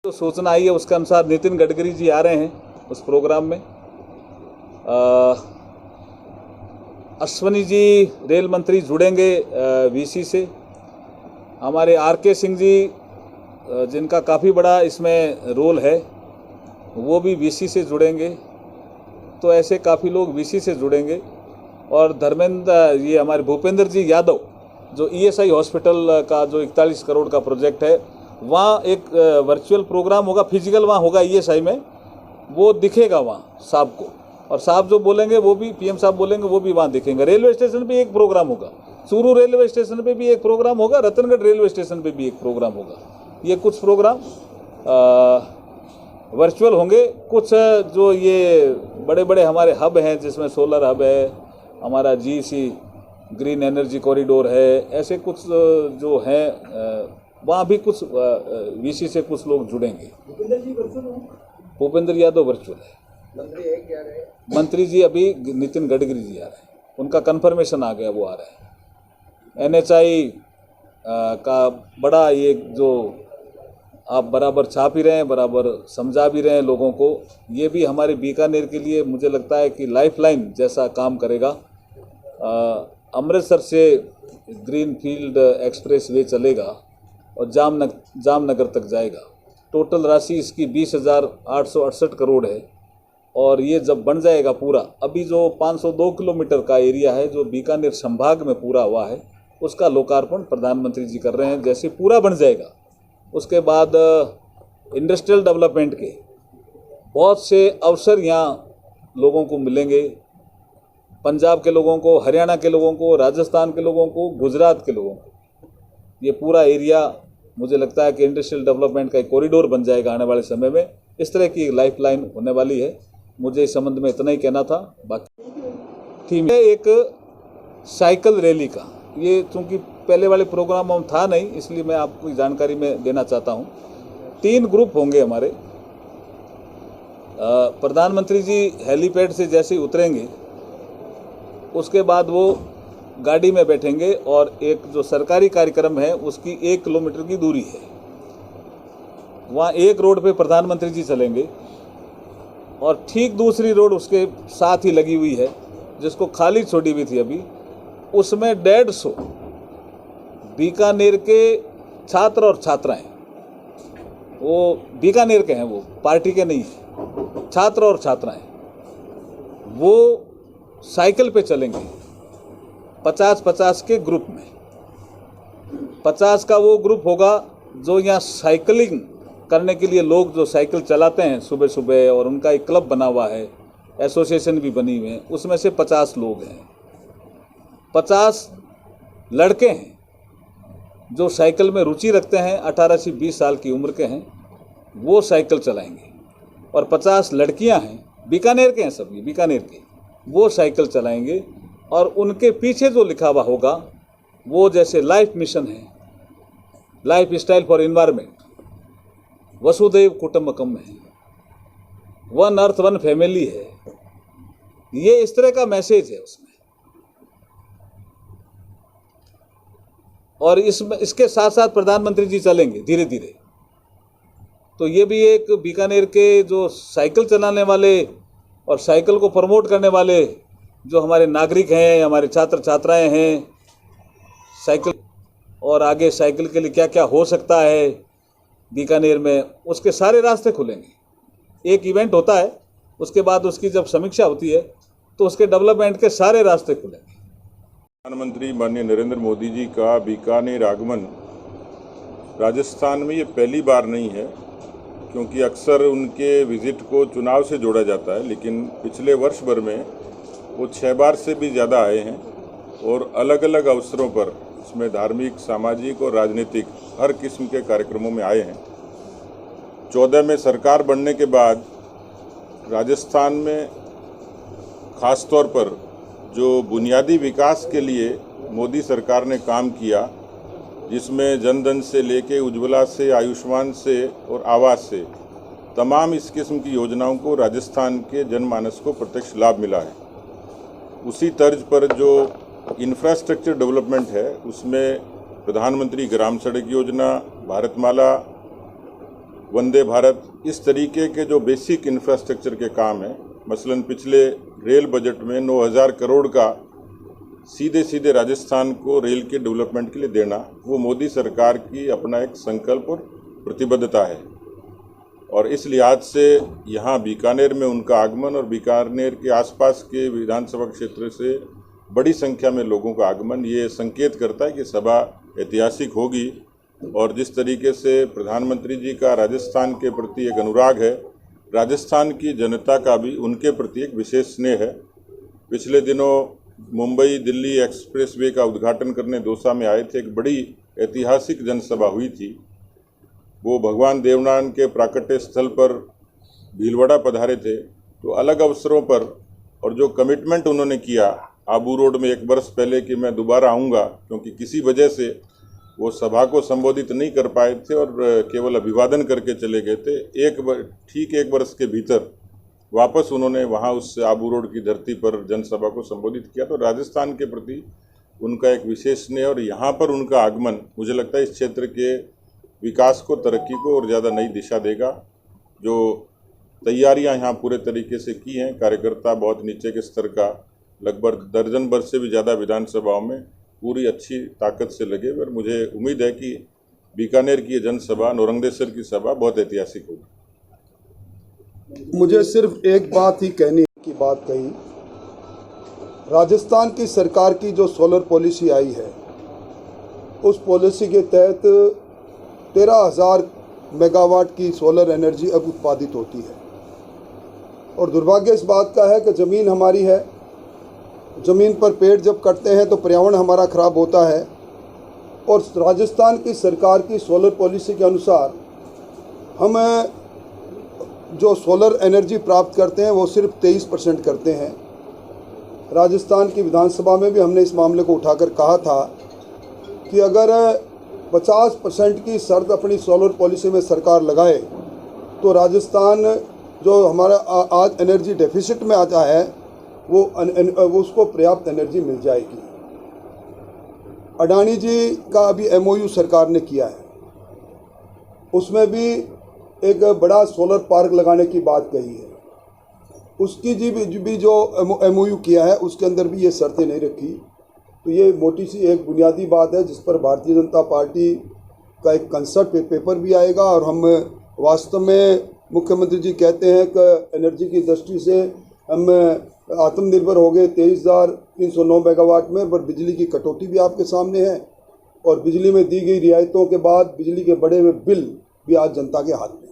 जो सूचना आई है उसके अनुसार नितिन गडकरी जी आ रहे हैं उस प्रोग्राम में। अश्वनी जी रेल मंत्री जुड़ेंगे वीसी से। हमारे आर.के. सिंह जी जिनका काफ़ी बड़ा इसमें रोल है वो भी वीसी से जुड़ेंगे। तो ऐसे काफ़ी लोग वीसी से जुड़ेंगे। और ये हमारे भूपेंद्र जी यादव जो ईएसआई हॉस्पिटल का जो 41 करोड़ का प्रोजेक्ट है, वहाँ एक वर्चुअल प्रोग्राम होगा, फिजिकल वहाँ होगा ईएसआई में, वो दिखेगा वहाँ साहब को। और साहब जो बोलेंगे वो भी, पीएम साहब बोलेंगे वो भी वहाँ दिखेंगे। रेलवे स्टेशन पे एक प्रोग्राम होगा, चूरू रेलवे स्टेशन पे भी एक प्रोग्राम होगा, रतनगढ़ रेलवे स्टेशन पे भी एक प्रोग्राम होगा। ये कुछ प्रोग्राम वर्चुअल होंगे। कुछ जो ये बड़े बड़े हमारे हब हैं जिसमें सोलर हब है, हमारा जीसी ग्रीन एनर्जी कॉरिडोर है, ऐसे कुछ जो हैं वहाँ भी कुछ वीसी से कुछ लोग जुड़ेंगे। भूपेंद्र यादव वर्चुअल है। मंत्री जी अभी नितिन गडकरी जी आ रहे हैं, उनका कंफर्मेशन आ गया, वो आ रहे हैं। एनएचआई का बड़ा ये जो आप बराबर छाप ही रहे हैं, बराबर समझा भी रहे हैं लोगों को, ये भी हमारे बीकानेर के लिए मुझे लगता है कि लाइफलाइन जैसा काम करेगा। अमृतसर से ग्रीन फील्ड एक्सप्रेस वे चलेगा और जामनगर तक जाएगा। टोटल राशि इसकी 20,868 करोड़ है। और ये जब बन जाएगा पूरा, अभी जो 502 किलोमीटर का एरिया है जो बीकानेर संभाग में पूरा हुआ है, उसका लोकार्पण प्रधानमंत्री जी कर रहे हैं। जैसे पूरा बन जाएगा उसके बाद इंडस्ट्रियल डेवलपमेंट के बहुत से अवसर यहाँ लोगों को मिलेंगे। पंजाब के लोगों को, हरियाणा के लोगों को, राजस्थान के लोगों को, गुजरात के लोगों को, ये पूरा एरिया मुझे लगता है कि इंडस्ट्रियल डेवलपमेंट का एक कॉरिडोर बन जाएगा आने वाले समय में। इस तरह की लाइफलाइन होने वाली है। मुझे इस संबंध में इतना ही कहना था। बाकी थीम है एक साइकिल रैली का। ये चूँकि पहले वाले प्रोग्राम में था नहीं, इसलिए मैं आपको जानकारी में देना चाहता हूँ। 3 ग्रुप होंगे हमारे। प्रधानमंत्री जी हेलीपैड से जैसे ही उतरेंगे उसके बाद वो गाड़ी में बैठेंगे और एक जो सरकारी कार्यक्रम है उसकी 1 किलोमीटर की दूरी है, वहाँ एक रोड पे प्रधानमंत्री जी चलेंगे और ठीक दूसरी रोड उसके साथ ही लगी हुई है जिसको खाली छोड़ी हुई थी अभी, उसमें 150 बीकानेर के छात्र और छात्राएं, वो बीकानेर के हैं, वो पार्टी के नहीं हैं, छात्र और छात्राएं, वो साइकिल पे चलेंगे 50-50 के ग्रुप में। 50 का वो ग्रुप होगा जो यहाँ साइकिलिंग करने के लिए लोग जो साइकिल चलाते हैं सुबह सुबह, और उनका एक क्लब बना हुआ है, एसोसिएशन भी बनी हुई है, उसमें से 50 लोग हैं। 50 लड़के हैं जो साइकिल में रुचि रखते हैं, 18 से 20 साल की उम्र के हैं, वो साइकिल चलाएंगे। और 50 लड़कियां हैं, बीकानेर के हैं सभी, बीकानेर के, वो साइकिल चलाएंगे। और उनके पीछे जो लिखा हुआ होगा वो जैसे लाइफ मिशन है, लाइफ स्टाइल फॉर एनवायरमेंट, वसुधैव कुटुंबकम है, वन अर्थ वन फैमिली है, ये इस तरह का मैसेज है उसमें। और इसके साथ साथ प्रधानमंत्री जी चलेंगे धीरे धीरे। तो ये भी एक बीकानेर के जो साइकिल चलाने वाले और साइकिल को प्रमोट करने वाले जो हमारे नागरिक हैं, हमारे छात्र छात्राएं हैं, साइकिल और आगे साइकिल के लिए क्या क्या हो सकता है बीकानेर में, उसके सारे रास्ते खुलेंगे। एक इवेंट होता है, उसके बाद उसकी जब समीक्षा होती है तो उसके डेवलपमेंट के सारे रास्ते खुलेंगे। प्रधानमंत्री माननीय नरेंद्र मोदी जी का बीकानेर आगमन राजस्थान में ये पहली बार नहीं है, क्योंकि अक्सर उनके विजिट को चुनाव से जोड़ा जाता है, लेकिन पिछले वर्ष भर में वो 6 बार से भी ज़्यादा आए हैं और अलग अलग अवसरों पर, इसमें धार्मिक, सामाजिक और राजनीतिक हर किस्म के कार्यक्रमों में आए हैं। 14 में सरकार बनने के बाद राजस्थान में खास तौर पर जो बुनियादी विकास के लिए मोदी सरकार ने काम किया, जिसमें जन धन से लेके उज्ज्वला से, आयुष्मान से और आवास से, तमाम इस किस्म की योजनाओं को राजस्थान के जनमानस को प्रत्यक्ष लाभ मिला है। उसी तर्ज पर जो इंफ्रास्ट्रक्चर डेवलपमेंट है, उसमें प्रधानमंत्री ग्राम सड़क योजना, भारतमाला वंदे भारत, इस तरीके के जो बेसिक इंफ्रास्ट्रक्चर के काम हैं, मसलन पिछले रेल बजट में 9,000 करोड़ का सीधे सीधे राजस्थान को रेल के डेवलपमेंट के लिए देना, वो मोदी सरकार की अपना एक संकल्प और प्रतिबद्धता है। और इस लिहाज से यहाँ बीकानेर में उनका आगमन और बीकानेर के आसपास के विधानसभा क्षेत्र से बड़ी संख्या में लोगों का आगमन, ये संकेत करता है कि सभा ऐतिहासिक होगी। और जिस तरीके से प्रधानमंत्री जी का राजस्थान के प्रति एक अनुराग है, राजस्थान की जनता का भी उनके प्रति एक विशेष स्नेह है। पिछले दिनों मुंबई दिल्ली एक्सप्रेसवे का उद्घाटन करने दौसा में आए थे, एक बड़ी ऐतिहासिक जनसभा हुई थी। वो भगवान देवनारायण के प्राकट्य स्थल पर भीलवाड़ा पधारे थे, तो अलग अवसरों पर और जो कमिटमेंट उन्होंने किया आबू रोड में 1 वर्ष पहले कि मैं दोबारा आऊँगा, क्योंकि किसी वजह से वो सभा को संबोधित नहीं कर पाए थे और केवल अभिवादन करके चले गए थे। ठीक एक वर्ष के भीतर वापस उन्होंने वहाँ उस आबू रोड की धरती पर जनसभा को संबोधित किया। तो राजस्थान के प्रति उनका एक विशेष स्नेह और यहाँ पर उनका आगमन मुझे लगता है इस क्षेत्र के विकास को, तरक्की को और ज़्यादा नई दिशा देगा। जो तैयारियाँ यहाँ पूरे तरीके से की हैं, कार्यकर्ता बहुत नीचे के स्तर का, लगभग दर्जन भर से भी ज़्यादा विधानसभाओं में पूरी अच्छी ताकत से लगे। पर मुझे उम्मीद है कि बीकानेर की ये जनसभा, नौरंगदेश्वर की सभा बहुत ऐतिहासिक होगी। मुझे सिर्फ एक बात ही कहनी की बात कही, राजस्थान की सरकार की जो सोलर पॉलिसी आई है, उस पॉलिसी के तहत 13,000 मेगावाट की सोलर एनर्जी अब उत्पादित होती है। और दुर्भाग्य इस बात का है कि ज़मीन हमारी है, ज़मीन पर पेड़ जब कटते हैं तो पर्यावरण हमारा ख़राब होता है। और राजस्थान की सरकार की सोलर पॉलिसी के अनुसार हम जो सोलर एनर्जी प्राप्त करते हैं वो सिर्फ 23% करते हैं। राजस्थान की विधानसभा में भी हमने इस मामले को उठाकर कहा था कि अगर 50% की शर्त अपनी सोलर पॉलिसी में सरकार लगाए तो राजस्थान जो हमारा आज एनर्जी डेफिसिट में आता है वो उसको पर्याप्त एनर्जी मिल जाएगी। अडानी जी का अभी MOU सरकार ने किया है, उसमें भी एक बड़ा सोलर पार्क लगाने की बात कही है। उसकी भी जो MOU किया है उसके अंदर भी ये शर्तें नहीं रखी। तो ये मोटी सी एक बुनियादी बात है जिस पर भारतीय जनता पार्टी का एक कंसर्ट पेपर भी आएगा। और हम वास्तव में, मुख्यमंत्री जी कहते हैं कि एनर्जी की दृष्टि से हम आत्मनिर्भर हो गए 23,309 मेगावाट में, पर बिजली की कटौती भी आपके सामने है और बिजली में दी गई रियायतों के बाद बिजली के बढ़े हुए बिल भी आज जनता के हाथ में।